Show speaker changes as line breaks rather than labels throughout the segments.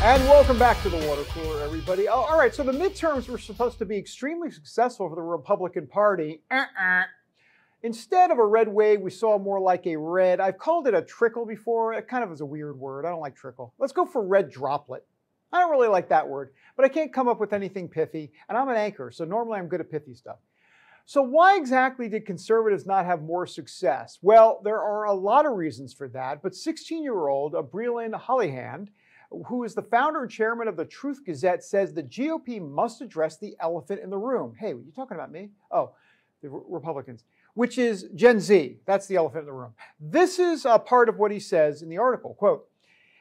And welcome back to the water cooler, everybody. All right, so the midterms were supposed to be extremely successful for the Republican Party. Instead of a red wave, we saw more like a red. I've called it a trickle before. It kind of is a weird word. I don't like trickle. Let's go for red droplet. I don't really like that word, but I can't come up with anything pithy, and I'm an anchor, so normally I'm good at pithy stuff. So why exactly did conservatives not have more success? Well, there are a lot of reasons for that, but 16-year-old Brilyn Hollyhand, who is the founder and chairman of the Truth Gazette, says the GOP must address the elephant in the room. Hey, were you talking about me? Oh, the Republicans, which is Gen Z. That's the elephant in the room. This is a part of what he says in the article. Quote,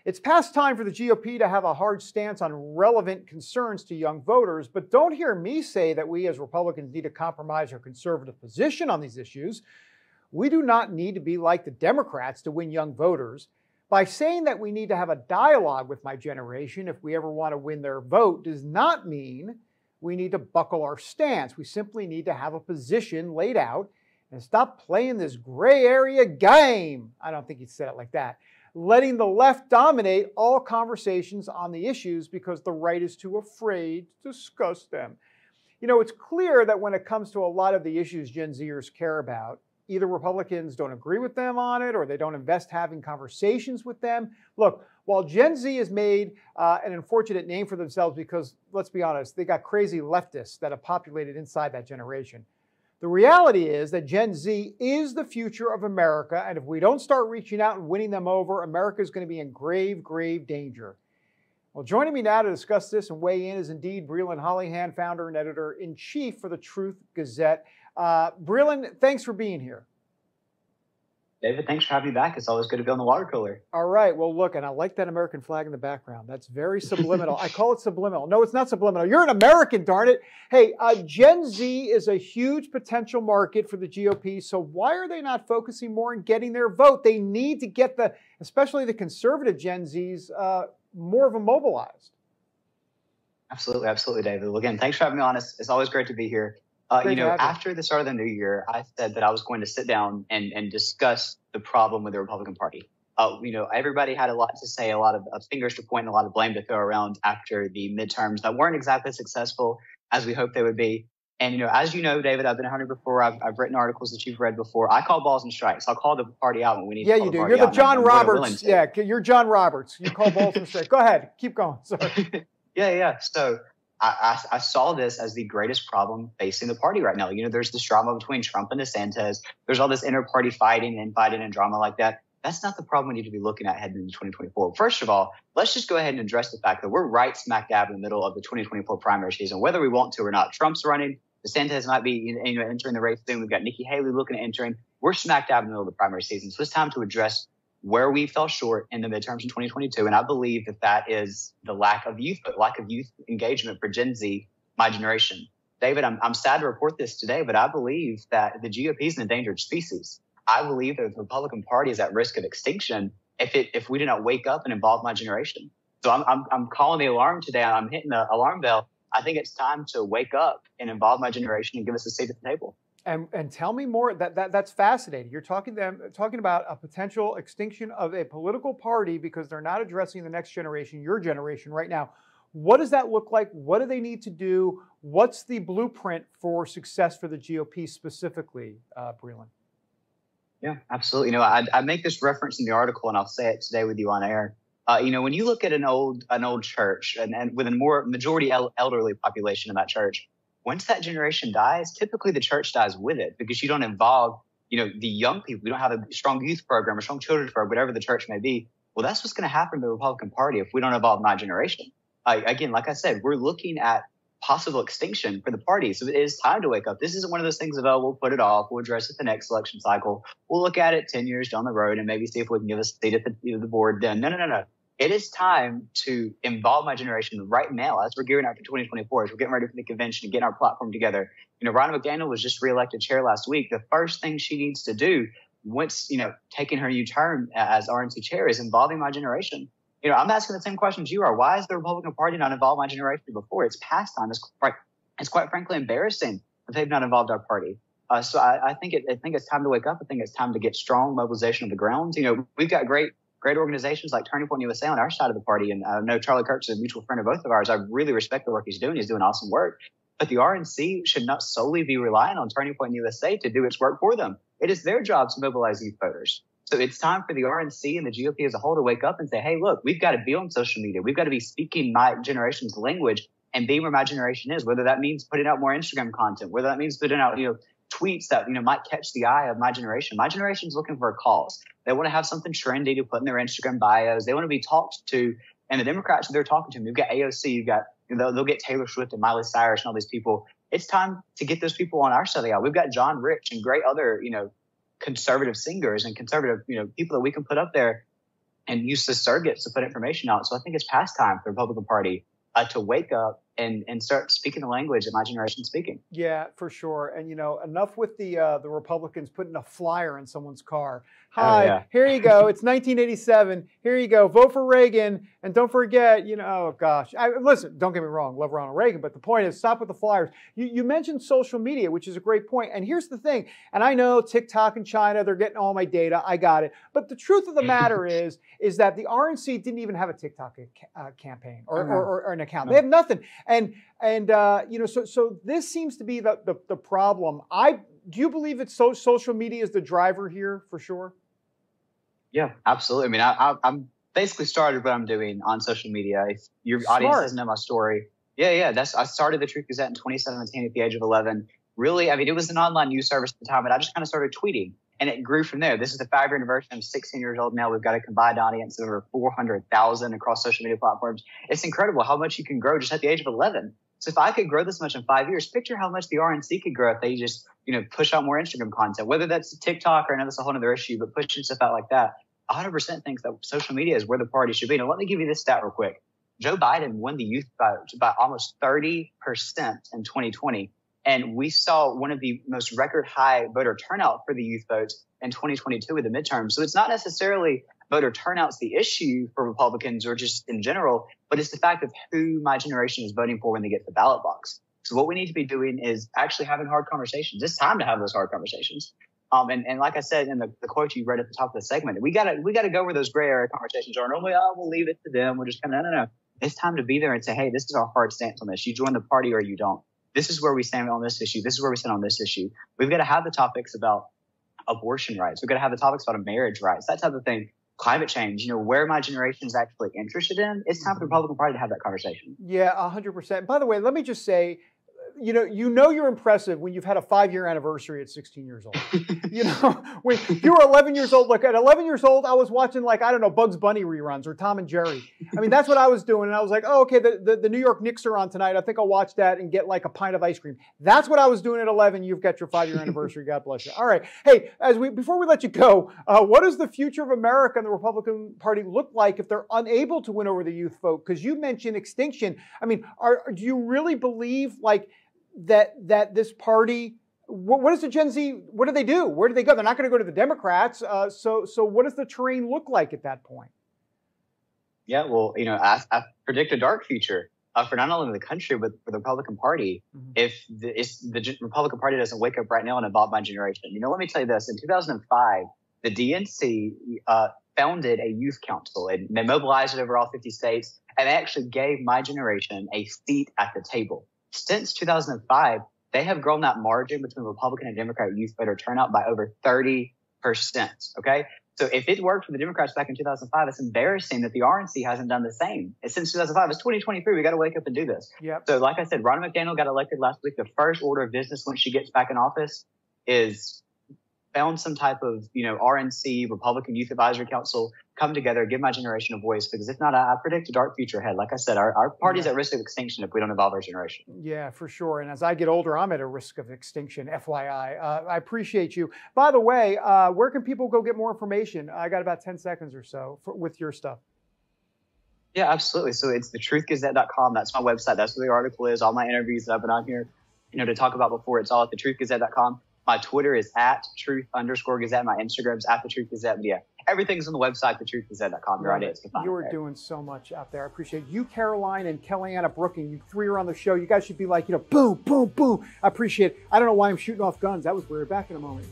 "It's past time for the GOP to have a hard stance on relevant concerns to young voters, but don't hear me say that we as Republicans need to compromise our conservative position on these issues. We do not need to be like the Democrats to win young voters. By saying that we need to have a dialogue with my generation if we ever want to win their vote does not mean we need to buckle our stance. We simply need to have a position laid out and stop playing this gray area game." I don't think he said it like that. "Letting the left dominate all conversations on the issues because the right is too afraid to discuss them." You know, it's clear that when it comes to a lot of the issues Gen Zers care about, either Republicans don't agree with them on it or they don't invest having conversations with them. Look, while Gen Z has made an unfortunate name for themselves because, let's be honest, they got crazy leftists that have populated inside that generation, the reality is that Gen Z is the future of America, and if we don't start reaching out and winning them over, America is going to be in grave, grave danger. Well, joining me now to discuss this and weigh in is indeed Brilyn Hollyhand, founder and editor-in-chief for the Truth Gazette. Brilyn, thanks for being here.
David, thanks for having me back. It's always good to be on the water cooler.
All right. Well, look, and I like that American flag in the background. That's very subliminal. I call it subliminal. No, it's not subliminal. You're an American, darn it. Hey, Gen Z is a huge potential market for the GOP. So why are they not focusing more on getting their vote? They need to get especially the conservative Gen Zs, more of them mobilized.
Absolutely. Absolutely, David. Well, again, thanks for having me on. It's always great to be here. After the start of the new year, I said that I was going to sit down and discuss the problem with the Republican Party. Everybody had a lot to say, a lot of fingers to point, and a lot of blame to throw around after the midterms that weren't exactly successful as we hoped they would be. And, as you know, David, I've been a hunter before. I've written articles that you've read before. I call balls and strikes. I'll call the party out when we need to call the party out.
You're the John Roberts. Yeah, you're John Roberts. You call balls and strikes. Go ahead. Keep going. Sorry.
Yeah. So I saw this as the greatest problem facing the party right now. There's this drama between Trump and DeSantis. There's all this inter-party fighting and drama like that. That's not the problem we need to be looking at heading into 2024. First of all, let's just go ahead and address the fact that we're right smack dab in the middle of the 2024 primary season, whether we want to or not. Trump's running. DeSantis might be entering the race soon. We've got Nikki Haley looking at entering. We're smack dab in the middle of the primary season. So it's time to address where we fell short in the midterms in 2022. And I believe that is the lack of youth engagement for Gen Z, my generation. David, I'm sad to report this today, but I believe that the GOP is an endangered species. I believe that the Republican Party is at risk of extinction if we do not wake up and involve my generation. So I'm calling the alarm today. I'm hitting the alarm bell. I think it's time to wake up and involve my generation and give us a seat at the table.
And tell me more. That's fascinating. You're talking about a potential extinction of a political party because they're not addressing the next generation, your generation right now. What does that look like? What do they need to do? What's the blueprint for success for the GOP specifically, Brilyn?
Yeah, absolutely. I make this reference in the article, and I'll say it today with you on air. When you look at an old church and with a more majority elderly population in that church, once that generation dies, typically the church dies with it because you don't involve, the young people. We don't have a strong youth program, a strong children's program, whatever the church may be. Well, that's what's going to happen to the Republican Party if we don't involve my generation. Again, like I said, we're looking at possible extinction for the party. So it is time to wake up. This isn't one of those things of, we'll put it off. We'll address it the next election cycle. We'll look at it 10 years down the road and maybe see if we can give us a seat at the board then. No. It is time to involve my generation right now as we're gearing up for 2024, as we're getting ready for the convention and getting our platform together. Ronna McDaniel was just reelected chair last week. The first thing she needs to do once, taking her new term as RNC chair is involving my generation. I'm asking the same questions you are. Why is the Republican Party not involved my generation before? It's past time. It's quite frankly embarrassing that they've not involved our party. So I think it's time to wake up. I think it's time to get strong mobilization of the grounds. We've got great great organizations like Turning Point USA on our side of the party. And I know Charlie Kirk's a mutual friend of both of ours. I really respect the work he's doing. He's doing awesome work. But the RNC should not solely be relying on Turning Point USA to do its work for them. It is their job to mobilize youth voters. So it's time for the RNC and the GOP as a whole to wake up and say, hey, look, we've got to be on social media. We've got to be speaking my generation's language and being where my generation is, whether that means putting out more Instagram content, whether that means putting out, tweets that, might catch the eye of my generation. My generation's looking for a cause. They want to have something trendy to put in their Instagram bios. They want to be talked to. And the Democrats, they're talking to them. You've got AOC, you've got, they'll get Taylor Swift and Miley Cyrus and all these people. It's time to get those people on our side of the aisle. We've got John Rich and great other, conservative singers and conservative, people that we can put up there and use the surrogates to put information out. So I think it's past time for the Republican Party to wake up and start speaking the language that my generation's speaking.
Yeah, for sure. And, enough with the Republicans putting a flyer in someone's car. Hi, Here you go. It's 1987. Here you go. Vote for Reagan. And don't forget, oh gosh. Listen, don't get me wrong. Love Ronald Reagan. But the point is, stop with the flyers. You mentioned social media, which is a great point. And here's the thing. And I know TikTok in China, they're getting all my data. I got it. But the truth of the matter is that the RNC didn't even have a TikTok campaign or an account. They have nothing. And so this seems to be the problem. Do you believe it's social media is the driver here for sure?
Yeah, absolutely. I mean, I'm basically started what I'm doing on social media. If your audience doesn't know my story, I started the Truth Gazette in 2017 at the age of 11. Really, I mean, it was an online news service at the time, and I just kind of started tweeting. And it grew from there. This is the 5-year anniversary. I'm 16 years old now. We've got a combined audience of over 400,000 across social media platforms. It's incredible how much you can grow just at the age of 11. So if I could grow this much in 5 years, picture how much the RNC could grow if they just, push out more Instagram content, whether that's TikTok or I know that's a whole other issue, but pushing stuff out like that. 100% thinks that social media is where the party should be. Now, let me give you this stat real quick. Joe Biden won the youth vote by almost 30% in 2020. And we saw one of the most record high voter turnout for the youth votes in 2022 with the midterms. So it's not necessarily voter turnout's the issue for Republicans or just in general, but it's the fact of who my generation is voting for when they get to the ballot box. So what we need to be doing is actually having hard conversations. It's time to have those hard conversations. And like I said in the quote you read at the top of the segment, we gotta go where those gray area conversations are. Normally, we'll leave it to them. We're just kind of no. It's time to be there and say, hey, this is our hard stance on this. You join the party or you don't. This is where we stand on this issue. This is where we stand on this issue. We've got to have the topics about abortion rights. We've got to have the topics about marriage rights, that type of thing. Climate change, where my generation is actually interested in. It's time for the Republican Party to have that conversation.
Yeah, 100%. By the way, let me just say, you're impressive when you've had a 5-year anniversary at 16 years old. When you were 11 years old, look, at 11 years old, I was watching Bugs Bunny reruns or Tom and Jerry. I mean, that's what I was doing. And I was like, oh, okay, the New York Knicks are on tonight. I think I'll watch that and get like a pint of ice cream. That's what I was doing at 11. You've got your 5-year anniversary. God bless you. All right. Hey, before we let you go, what does the future of America and the Republican Party look like if they're unable to win over the youth vote? Because you mentioned extinction. I mean, do you really believe that this party, what is the Gen Z, what do they do? Where do they go? They're not going to go to the Democrats. So what does the terrain look like at that point?
Yeah, well, I predict a dark future for not only the country, but for the Republican Party. Mm-hmm. If the Republican Party doesn't wake up right now and involve my generation. Let me tell you this. In 2005, the DNC founded a youth council. And they mobilized it over all 50 states. And they actually gave my generation a seat at the table. Since 2005, they have grown that margin between Republican and Democrat youth voter turnout by over 30%. Okay. So if it worked for the Democrats back in 2005, it's embarrassing that the RNC hasn't done the same. Since 2005, it's 2023. We got to wake up and do this.
Yep.
So like I said, Ronna McDaniel got elected last week. The first order of business when she gets back in office is found some type of, RNC, Republican Youth Advisory Council, come together, give my generation a voice, because if not, I predict a dark future ahead. Like I said, our party's at risk of extinction if we don't involve our generation.
Yeah, for sure. And as I get older, I'm at a risk of extinction, FYI. I appreciate you. By the way, where can people go get more information? I got about 10 seconds or so with your stuff.
Yeah, absolutely. So it's thetruthgazette.com. That's my website. That's where the article is. All my interviews that I've been on here, to talk about before, it's all at thetruthgazette.com. My Twitter is @truth_Gazette. My Instagram's @thetruthgazette. But yeah, everything's on the website, thetruthgazette.com. Your ideas can find.
You are doing so much out there. I appreciate you, Caroline, and Kellyanna Brooking. You three are on the show. You guys should be like, boom, boom, boom. I appreciate it. I don't know why I'm shooting off guns. That was weird. Back in a moment.